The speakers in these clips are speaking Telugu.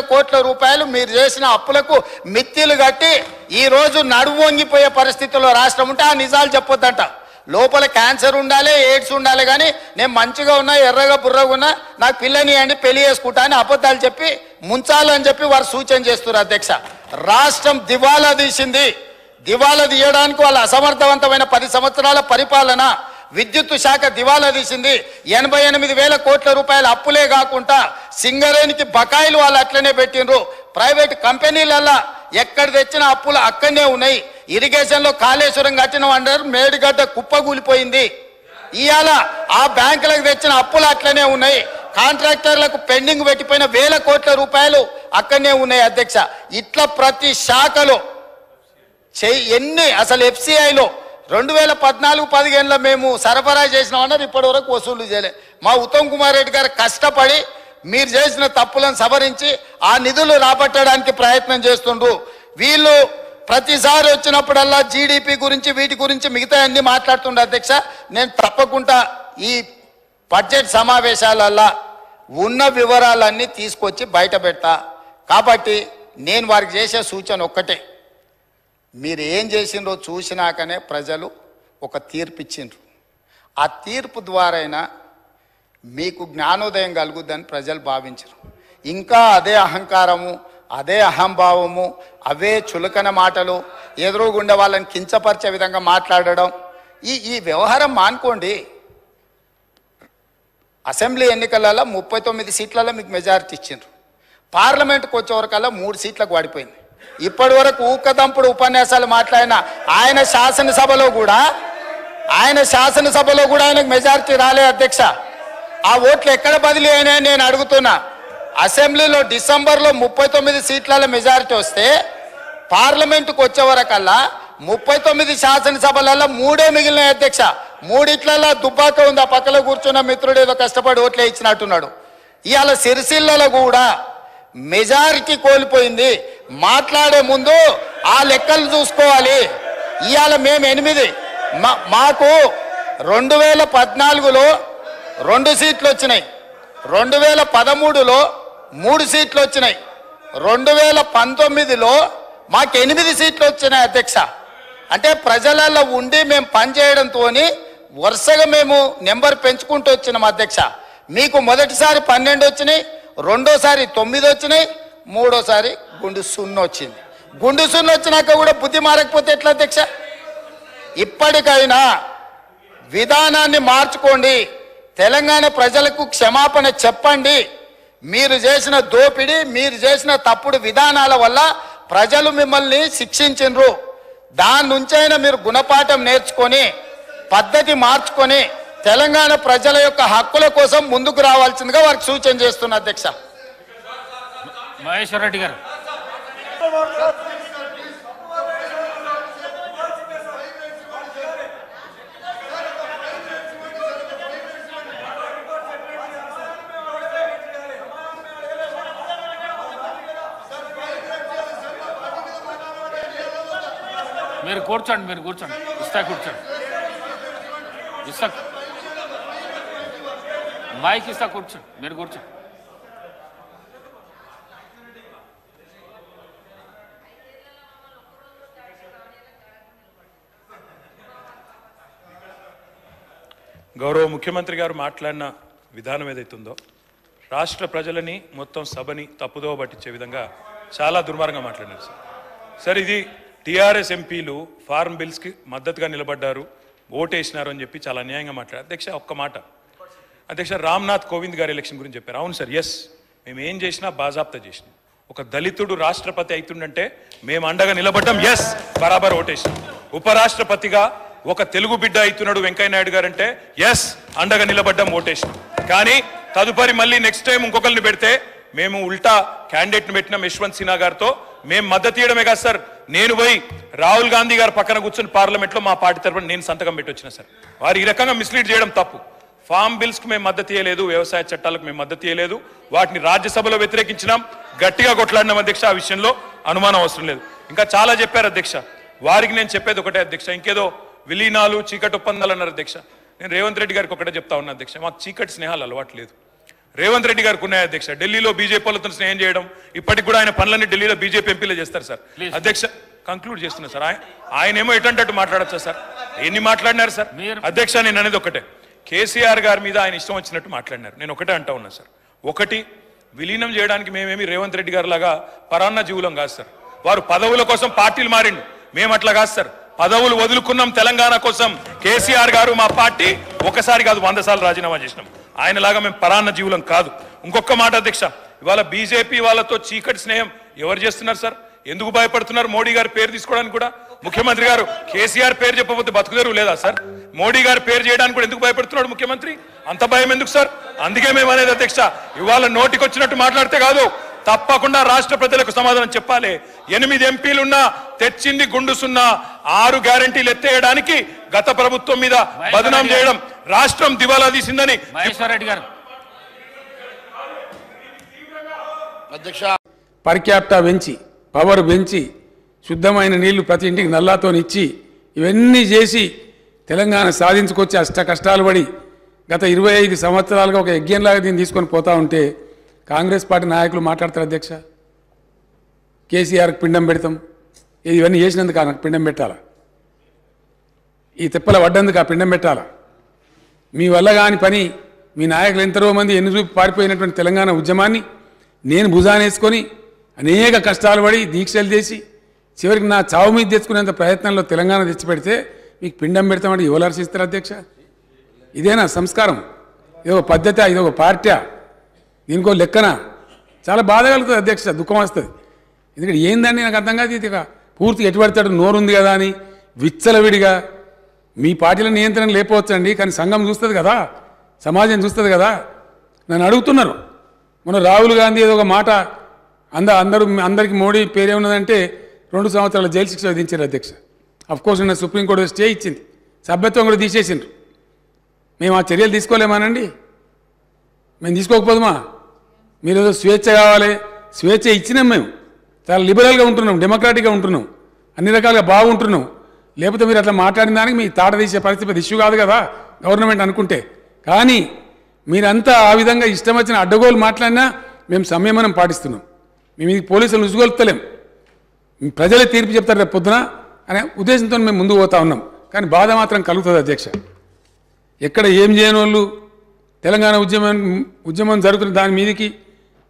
కోట్ల రూపాయలు మీరు చేసిన అప్పులకు మిత్తిలు కట్టి ఈ రోజు నడుము వంగిపోయే పరిస్థితుల్లో రాష్ట్రం ఉంటే ఆ నిజాలు చెప్పొద్దంట. లోపల క్యాన్సర్ ఉండాలి, ఎయిడ్స్ ఉండాలి, కానీ నేను మంచిగా ఉన్నా, ఎర్రగా బుర్రగా ఉన్నా, నాకు పిల్లని అండి పెళ్లి చేసుకుంటా అని అబద్ధాలు చెప్పి ముంచాలని చెప్పి వారు సూచన చేస్తున్నారు. అధ్యక్ష, రాష్ట్రం దివాలా తీసింది. దివాలా తీయడానికి వాళ్ళ అసమర్థవంతమైన 10 సంవత్సరాల పరిపాలన, విద్యుత్ శాఖ దివాలా తీసింది. 88,000 కోట్ల రూపాయల అప్పులే కాకుండా సింగరేణికి బకాయిలు వాళ్ళు అట్లనే పెట్టిండ్రు. ప్రైవేట్ కంపెనీలల్లా ఎక్కడ తెచ్చిన అప్పులు అక్కడనే ఉన్నాయి. ఇరిగేషన్లో కాళేశ్వరం కట్టిన అంటారు, మేడిగడ్డ కుప్పగూలిపోయింది. ఇవాళ ఆ బ్యాంకులకు తెచ్చిన అప్పులు అట్లనే ఉన్నాయి. కాంట్రాక్టర్లకు పెండింగ్ పెట్టిపోయిన 1000 కోట్ల రూపాయలు అక్కడనే ఉన్నాయి. అధ్యక్ష, ఇట్లా ప్రతి శాఖలో ఎన్ని అసలు FCIలో 2014-15లో మేము సరఫరా చేసినామన్నారు, ఇప్పటి వరకు వసూలు చేయలే. మా ఉత్తమ్ కుమార్ రెడ్డి గారు కష్టపడి మీరు చేసిన తప్పులను సవరించి ఆ నిధులు రాబట్టడానికి ప్రయత్నం చేస్తుండ్రు. వీళ్ళు ప్రతిసారి వచ్చినప్పుడల్లా GDP గురించి వీటి గురించి మిగతా అన్ని మాట్లాడుతుండే. అధ్యక్ష, నేను తప్పకుండా ఈ బడ్జెట్ సమావేశాలల్లో ఉన్న వివరాలన్నీ తీసుకొచ్చి బయట పెడతా. కాబట్టి నేను వారికి చేసే సూచన ఒక్కటే, మీరు ఏం చేసిండ్రో చూసినాకనే ప్రజలు ఒక తీర్పు ఇచ్చిండ్రు. ఆ తీర్పు ద్వారైనా మీకు జ్ఞానోదయం కలుగుద్దని ప్రజలు భావించరు. ఇంకా అదే అహంకారము, అదే అహంభావము, అవే చులకన మాటలు, ఎదురుగుండే వాళ్ళని కించపరిచే విధంగా మాట్లాడడం, ఈ వ్యవహారం మానుకోండి. అసెంబ్లీ ఎన్నికలలో 39 సీట్లలో మీకు మెజారిటీ ఇచ్చిండ్రు. పార్లమెంట్కి వచ్చేవరకల్లా 3 సీట్లకు పడిపోయింది. ఇప్పటి వరకు ఊకదంపుడు ఉపన్యాసాలు మాట్లాడిన ఆయన శాసనసభలో కూడా ఆయనకు మెజారిటీ రాలే. అధ్యక్ష, ఆ ఓట్లు ఎక్కడ బదిలీ అయినాయని నేను అడుగుతున్నా. అసెంబ్లీలో డిసెంబర్లో 39 సీట్ల మెజారిటీ వస్తే పార్లమెంటుకు వచ్చేవరకల్లా 39 శాసనసభలలో 3 మిగిలినాయి. అధ్యక్ష, 3 దుబ్బాక ఉంది. ఆ పక్కలో కూర్చున్న మిత్రుడు ఏదో కష్టపడి ఓట్లే ఇచ్చినట్టున్నాడు. ఇవాళ సిరిసిల్లలో కూడా మెజారిటీ కోల్పోయింది. మాట్లాడే ముందు ఆ లెక్కలు చూసుకోవాలి. ఇవాళ మేము 8, మాకు 2014లో 2 సీట్లు వచ్చినాయి, 2013లో 3 సీట్లు వచ్చినాయి, 2019లో మాకు 8 సీట్లు వచ్చినాయి. అధ్యక్ష, అంటే ప్రజలలో ఉండి మేము పనిచేయడంతో వరుసగా మేము నెంబర్ పెంచుకుంటూ వచ్చినాం. అధ్యక్ష, మీకు మొదటిసారి 12 వచ్చినాయి, రెండోసారి 9 వచ్చినాయి, మూడోసారి గుండు 0 వచ్చింది. గుండు 0 వచ్చినాక కూడా బుద్ధి మారకపోతే ఎట్లా? అధ్యక్ష, ఇప్పటికైనా విధానాన్ని మార్చుకోండి. తెలంగాణ ప్రజలకు క్షమాపణ చెప్పండి. మీరు చేసిన దోపిడీ, మీరు చేసిన తప్పుడు విధానాల వల్ల ప్రజలు మిమ్మల్ని శిక్షించిండ్రు. దాని నుంచైనా మీరు గుణపాఠం నేర్చుకొని పద్ధతి మార్చుకొని తెలంగాణ ప్రజల యొక్క హక్కుల కోసం ముందుకు రావాల్సిందిగా వారికి సూచన చేస్తున్నా. అధ్యక్ష, మహేశ్వర్ రెడ్డి గారు. మీరు కూర్చోండి. ఇస్తా కూర్చోండి. మైక్ ఇస్తా కూర్చోండి. మీరు కూర్చోండి. గౌరవ ముఖ్యమంత్రి గారు మాట్లాడిన విధానం ఏదైతుందో రాష్ట్ర ప్రజలని మొత్తం సభని తప్పుదోవ పట్టించే విధంగా చాలా దుర్మార్గంగా మాట్లాడారు సార్. ఇది టీఆర్ఎస్ ఎంపీలు ఫార్మ్ బిల్స్కి మద్దతుగా నిలబడ్డారు, ఓటేసినారు అని చెప్పి చాలా అన్యాయంగా మాట్లాడారు. అధ్యక్ష, ఒక్క మాట. అధ్యక్ష, రామ్నాథ్ కోవింద్ గారి ఎలక్షన్ గురించి చెప్పారు. అవును సార్, ఎస్, మేము ఏం చేసినా బాజాప్తా చేసినాం. ఒక దళితుడు రాష్ట్రపతి అవుతుండంటే మేము అండగా నిలబడ్డాం, ఎస్, బరాబర్ ఓటేసినాం. ఉపరాష్ట్రపతిగా ఒక తెలుగు బిడ్డ అవుతున్నాడు వెంకయ్య నాయుడు గారు అంటే ఎస్, అండగా నిలబడ్డాం, ఓటేసినాం. కానీ తదుపరి మళ్ళీ నెక్స్ట్ టైం ఇంకొకరిని పెడితే మేము ఉల్టా క్యాండిడేట్ని పెట్టినాం యశ్వంత్ సిన్హా గారితో. మేము మద్దతు ఇవ్వడమే కాదు సార్, నేను పోయి రాహుల్ గాంధీ గారు పక్కన కూర్చొని పార్లమెంట్లో మా పార్టీ తరఫున నేను సంతకం పెట్టి వచ్చిన సార్. వారు ఈ రకంగా మిస్లీడ్ చేయడం తప్పు. ఫార్మ్ బిల్స్కి మేము మద్దతు ఇవ్వలేదు, వ్యవసాయ చట్టాలకు మేము మద్దతు ఇవ్వలేదు, వాటిని రాజ్యసభలో వ్యతిరేకించినాం, గట్టిగా కొట్లాడినాం. అధ్యక్ష, ఆ విషయంలో అనుమానం అవసరం లేదు. ఇంకా చాలా చెప్పారు అధ్యక్ష. వారికి నేను చెప్పేది ఒకటే అధ్యక్ష, ఇంకేదో విలీనాలు చీకటి ఒప్పందాలు అన్నారు అధ్యక్ష. నేను రేవంత్ రెడ్డి గారికి ఒకటే చెప్తా ఉన్నా అధ్యక్ష, మాకు చీకటి స్నేహాలు అలవాటు లేదు. రేవంత్ రెడ్డి గారికి ఉన్నాయి అధ్యక్ష. ఢిల్లీలో బీజేపీ వాళ్ళతో స్నేహం చేయడం, ఇప్పటికి కూడా ఆయన పనులన్నీ ఢిల్లీలో బీజేపీ ఎంపీలే చేస్తారు సార్. అధ్యక్ష కంక్లూడ్ చేస్తున్నా సార్. ఆయనేమో ఎటంటట్టు మాట్లాడచ్చా సార్? ఎన్ని మాట్లాడినారు సార్? అధ్యక్ష నేను అనేది ఒకటే, కేసీఆర్ గారి మీద ఆయన ఇష్టం వచ్చినట్టు మాట్లాడినారు. నేను ఒకటే అంటా ఉన్నా సార్. ఒకటి, విలీనం చేయడానికి మేమేమి రేవంత్ రెడ్డి గారి లాగా పరాన్న జీవులం కాదు సార్. వారు పదవుల కోసం పార్టీలు మారిండు, మేము అట్లా కాదు సార్. పదవులు వదులుకున్నాం తెలంగాణ కోసం. కేసీఆర్ గారు మా పార్టీ ఒకసారి కాదు 100 సార్లు రాజీనామా చేసినాం. ఆయనలాగా మేము పరాన్న జీవులం కాదు. ఇంకొక మాట అధ్యక్ష, ఇవాళ బీజేపీ వాళ్ళతో చీకటి స్నేహం ఎవరు చేస్తున్నారు సార్? ఎందుకు భయపడుతున్నారు? మోడీ గారి పేరు తీసుకోవడానికి కూడా ముఖ్యమంత్రి గారు కేసీఆర్ పేరు చెప్పకపోతే బతుకుదేరు లేదా సార్? మోడీ గారి పేరు చేయడానికి కూడా ఎందుకు భయపడుతున్నాడు ముఖ్యమంత్రి? అంత భయం ఎందుకు సార్? అందుకే మేము అనేది అధ్యక్ష, ఇవాళ నోటికి వచ్చినట్టు మాట్లాడితే కాదు, తప్పకుండా రాష్ట్ర ప్రజలకు సమాధానం చెప్పాలి. 8 ఎంపీలున్నా తెచ్చింది గుండు సున్నా. 6 గ్యారంటీలు ఎత్తేయడానికి గత ప్రభుత్వం మీద బదనాం చేయడం, రాష్ట్రం దివాలా తీసిందని మహేశ్వర్ రెడ్డి గారు. అధ్యక్ష పర్ క్యాపిటా పెంచి, పవర్ పెంచి, శుద్ధమైన నీళ్లు ప్రతి ఇంటికి నల్లాతో ఇచ్చి, ఇవన్నీ చేసి తెలంగాణ సాధించుకొచ్చి అష్ట కష్టాలు పడి గత 25 సంవత్సరాలుగా ఒక యజ్ఞంలాగా దీన్ని తీసుకొని పోతా ఉంటే కాంగ్రెస్ పార్టీ నాయకులు మాట్లాడతారు అధ్యక్ష. కేసీఆర్కి పిండం పెడతాం, ఇవన్నీ చేసినందుకు నాకు పిండం పెట్టాలా? ఈ తిప్పల పడ్డందుకు ఆ పిండం పెట్టాలా? మీ వల్ల కాని పని, మీ నాయకులు ఎంతరో మంది ఎన్నుచూపి పారిపోయినటువంటి తెలంగాణ ఉద్యమాన్ని నేను భుజానేసుకొని అనేక కష్టాలు పడి దీక్షలు చేసి చివరికి నా చావు మీద తెచ్చుకునేంత ప్రయత్నంలో తెలంగాణ తెచ్చిపెడితే మీకు పిండం పెడతామంటే ఎవరు హర్షిస్తారు అధ్యక్ష? ఇదేనా సంస్కారం? ఇదొక పద్ధతి, ఇదొక పార్టీ, దీనికో లెక్కన? చాలా బాధ కలుగుతుంది అధ్యక్ష, దుఃఖం వస్తుంది. ఎందుకంటే ఏందని నాకు అర్థం కాదు. ఇది పూర్తిగా ఎటుపడతాడు, నోరుంది కదా అని విచ్చలవిడిగా మీ పార్టీల నియంత్రణ లేకపోవచ్చండి, కానీ సంఘం చూస్తుంది కదా, సమాజం చూస్తుంది కదా. నన్ను అడుగుతున్నారు, మన రాహుల్ గాంధీ ఏదో ఒక మాట అందరికీ మోడీ పేరేమున్నదంటే 2 సంవత్సరాల జైలు శిక్ష విధించారు అధ్యక్ష. అఫ్కోర్స్ నిన్న సుప్రీంకోర్టు స్టే ఇచ్చింది, సభ్యత్వం కూడా తీసేసిండ్రు. మేము ఆ చర్యలు తీసుకోలేమానండి? మేము తీసుకోకపోదుమా? మీరు ఏదో స్వేచ్ఛ కావాలి, స్వేచ్ఛ ఇచ్చినాం. మేము చాలా లిబరల్గా ఉంటున్నాం, డెమోక్రాటిక్గా ఉంటున్నాం, అన్ని రకాలుగా బాగుంటున్నాం. లేకపోతే మీరు అట్లా మాట్లాడిన దానికి మీ తాట తీసే పరిస్థితి ఇష్యూ కాదు కదా గవర్నమెంట్ అనుకుంటే. కానీ మీరంతా ఆ విధంగా ఇష్టం వచ్చిన అడ్డగోలు మాట్లాడినా మేము సంయమనం పాటిస్తున్నాం. మేము ఇది పోలీసులు ఉసుగొలుపుతలేం, ప్రజలే తీర్పు చెప్తారు రేపు పొద్దున అనే ఉద్దేశంతో మేము ముందుకు పోతా ఉన్నాం. కానీ బాధ మాత్రం కలుగుతుంది అధ్యక్ష. ఎక్కడ ఏం చేయని వాళ్ళు తెలంగాణ ఉద్యమం జరుగుతున్న దాని మీదకి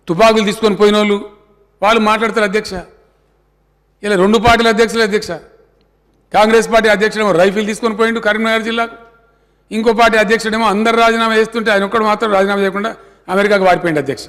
తుపాకులు తీసుకొని పోయిన వాళ్ళు మాట్లాడతారు అధ్యక్ష. ఇలా 2 పార్టీల అధ్యక్షులు అధ్యక్ష. కాంగ్రెస్ పార్టీ అధ్యక్షుడేమో రైఫిల్ తీసుకొని పోయిండు కరీంనగర్ జిల్లాకు, ఇంకో పార్టీ అధ్యక్షుడేమో అందరు రాజీనామా చేస్తుంటే ఆయన ఒక్కడు మాత్రం రాజీనామా చేయకుండా అమెరికాకు వారిపోయింది అధ్యక్ష.